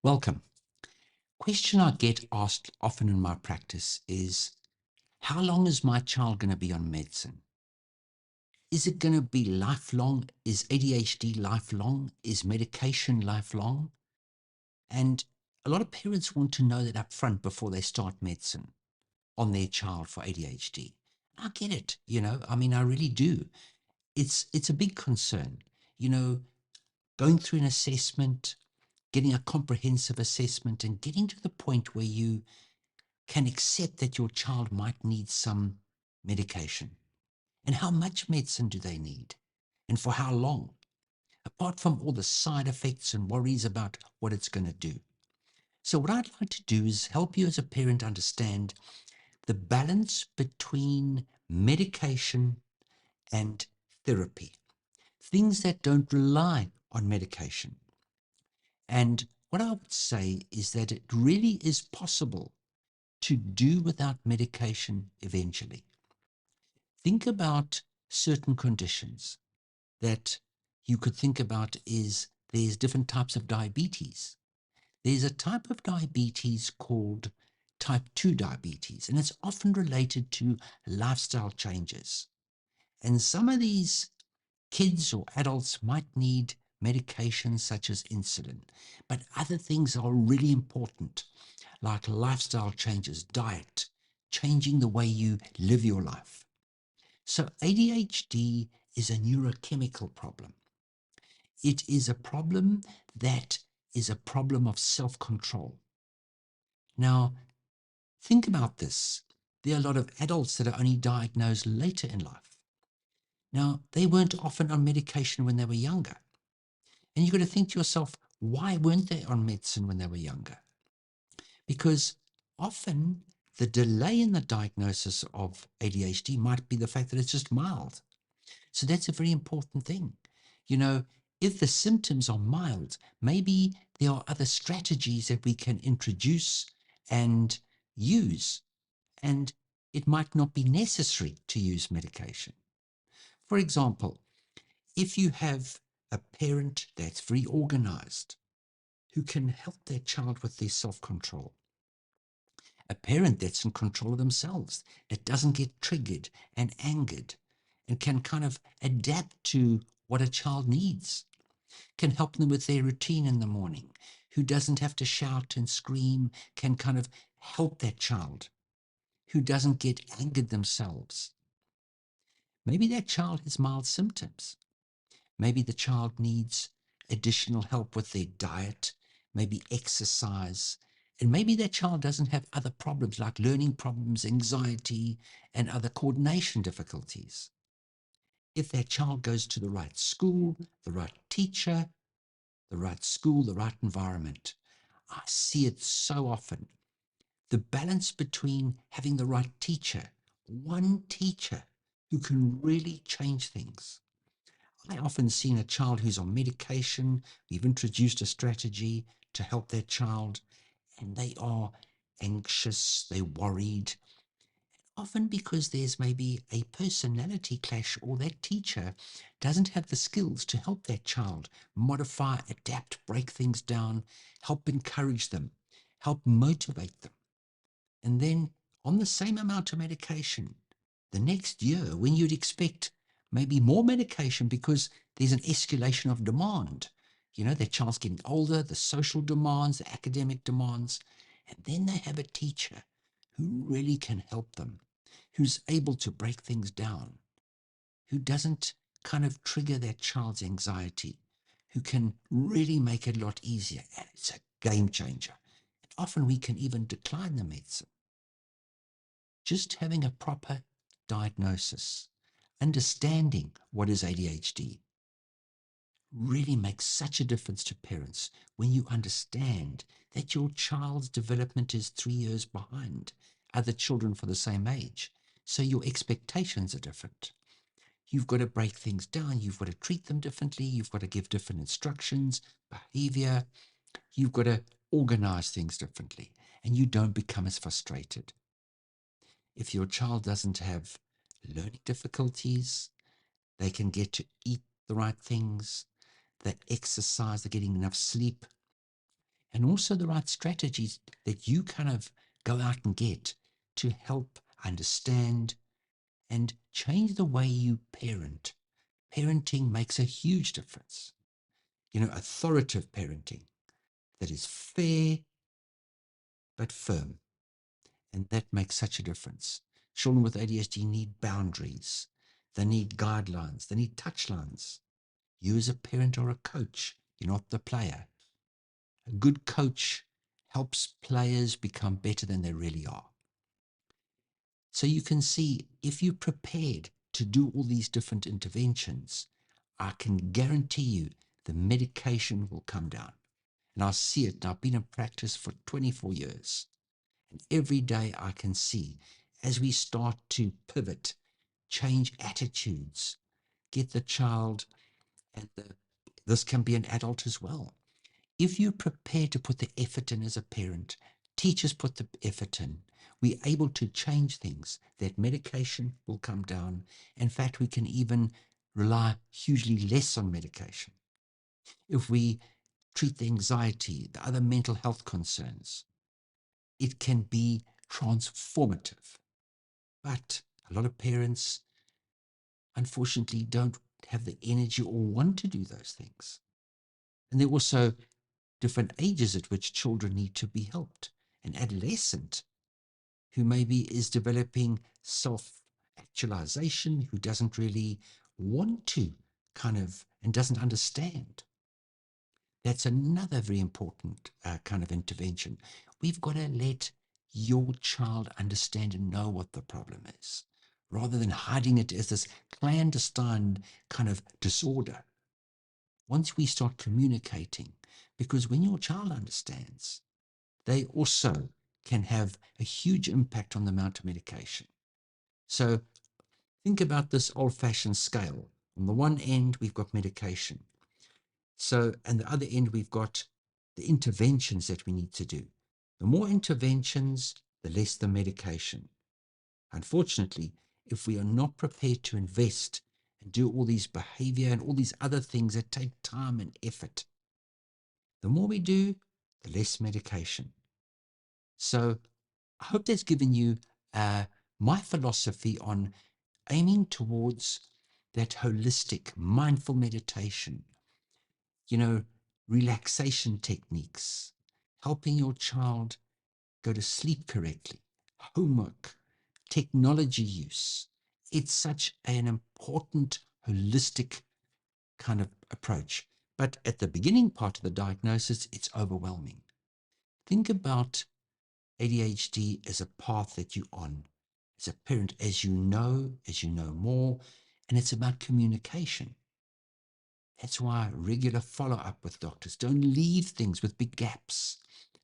Welcome. Question I get asked often in my practice is, how long is my child going to be on medicine? Is it going to be lifelong? Is ADHD lifelong? Is medication lifelong? And a lot of parents want to know that up front before they start medicine on their child for ADHD. I get it, I really do. It's a big concern, you know, going through an assessment, getting a comprehensive assessment and getting to the point where you can accept that your child might need some medication. And how much medicine do they need? And for how long? Apart from all the side effects and worries about what it's going to do. So what I'd like to do is help you as a parent understand the balance between medication and therapy. Things that don't rely on medication. And what I would say is that it really is possible to do without medication eventually. Think about certain conditions that you could think about is there's different types of diabetes. There's a type of diabetes called type 2 diabetes, and it's often related to lifestyle changes. And some of these kids or adults might need medications such as insulin, but other things are really important, like lifestyle changes, diet, changing the way you live your life. So ADHD is a neurochemical problem. It is a problem that is a problem of self-control. Now, think about this. There are a lot of adults that are only diagnosed later in life. Now, they weren't often on medication when they were younger. And you've got to think to yourself, why weren't they on medicine when they were younger? Because often the delay in the diagnosis of ADHD might be the fact that it's just mild. So that's a very important thing. You know, if the symptoms are mild, maybe there are other strategies that we can introduce and use, and it might not be necessary to use medication. For example, if you have a parent that's very organized, who can help their child with their self-control, a parent that's in control of themselves, that doesn't get triggered and angered, and can kind of adapt to what a child needs, can help them with their routine in the morning, who doesn't have to shout and scream, can kind of help that child, who doesn't get angered themselves. Maybe that child has mild symptoms. Maybe the child needs additional help with their diet, maybe exercise, and maybe that child doesn't have other problems like learning problems, anxiety, and other coordination difficulties. If that child goes to the right school, the right teacher, the right school, the right environment, I see it so often. The balance between having the right teacher, one teacher who can really change things. I often see a child who's on medication. We've introduced a strategy to help that child, and they are anxious, they're worried, often because there's maybe a personality clash, or that teacher doesn't have the skills to help that child modify, adapt, break things down, help encourage them, help motivate them. And then on the same amount of medication, the next year, when you'd expect maybe more medication because there's an escalation of demand, their child's getting older, the social demands, the academic demands, and then they have a teacher who really can help them, who's able to break things down, who doesn't kind of trigger that child's anxiety, who can really make it a lot easier. And it's a game changer. And often we can even decline the medicine. Just having a proper diagnosis, understanding what is ADHD, really makes such a difference to parents when you understand that your child's development is 3 years behind other children for the same age. So your expectations are different. You've got to break things down. You've got to treat them differently. You've got to give different instructions, behavior. You've got to organize things differently, and you don't become as frustrated. If your child doesn't have learning difficulties, they can get to eat the right things, they exercise, they're getting enough sleep. and also the right strategies that you kind of go out and get to help understand and change the way you parent. Parenting makes a huge difference. Authoritative parenting that is fair but firm. And that makes such a difference. Children with ADHD need boundaries. They need guidelines. They need touchlines. You as a parent or a coach, you're not the player. A good coach helps players become better than they really are. So you can see, if you're prepared to do all these different interventions, I can guarantee you the medication will come down. And I see it. I've been in practice for 24 years. And every day I can see, as we start to pivot, change attitudes, get the child, and this can be an adult as well. If you're prepared to put the effort in as a parent, teachers put the effort in, we're able to change things. That medication will come down. In fact, we can even rely hugely less on medication. If we treat the anxiety, the other mental health concerns, it can be transformative. But a lot of parents, unfortunately, don't have the energy or want to do those things. And there are also different ages at which children need to be helped. An adolescent who maybe is developing self-actualization, who doesn't really want to and doesn't understand. That's another very important kind of intervention. We've got to let your child understand and know what the problem is, rather than hiding it as this clandestine kind of disorder. Once we start communicating, because when your child understands, they also can have a huge impact on the amount of medication. So think about this old-fashioned scale. On the one end, we've got medication. So, and the other end, we've got the interventions that we need to do. The more interventions, the less the medication. Unfortunately, if we are not prepared to invest and do all these behavior and all these other things that take time and effort, the more we do, the less medication. So I hope that's given you my philosophy on aiming towards that holistic, mindful meditation, relaxation techniques, helping your child go to sleep correctly, homework, technology use. It's such an important, holistic kind of approach. But at the beginning part of the diagnosis, it's overwhelming. Think about ADHD as a path that you're on as a parent, as you know more, and it's about communication. That's why regular follow-up with doctors. Don't leave things with big gaps.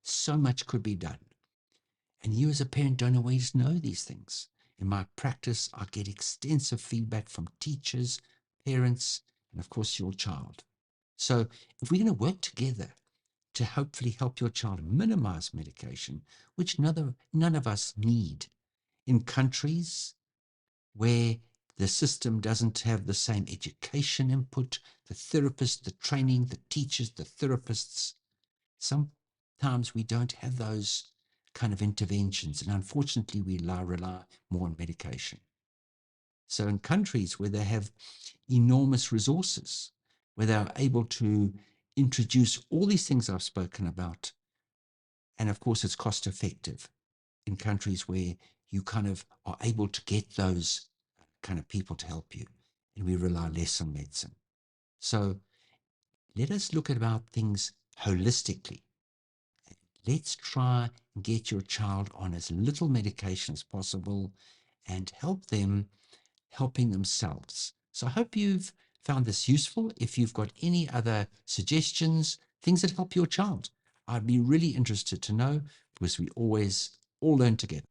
So much could be done. And you as a parent don't always know these things. In my practice, I get extensive feedback from teachers, parents, and of course your child. So if we're going to work together to hopefully help your child minimize medication, which none of us need, in countries where the system doesn't have the same education input, the therapists, the training, the teachers, the therapists, sometimes we don't have those kind of interventions. And unfortunately, we rely more on medication. So in countries where they have enormous resources, where they are able to introduce all these things I've spoken about, and of course it's cost effective, in countries where you kind of are able to get those kind of people to help you, and we rely less on medicine. So let us look about things holistically. Let's try and get your child on as little medication as possible and help them helping themselves. So I hope you've found this useful. If you've got any other suggestions, things that help your child, I'd be really interested to know, because we always all learn together.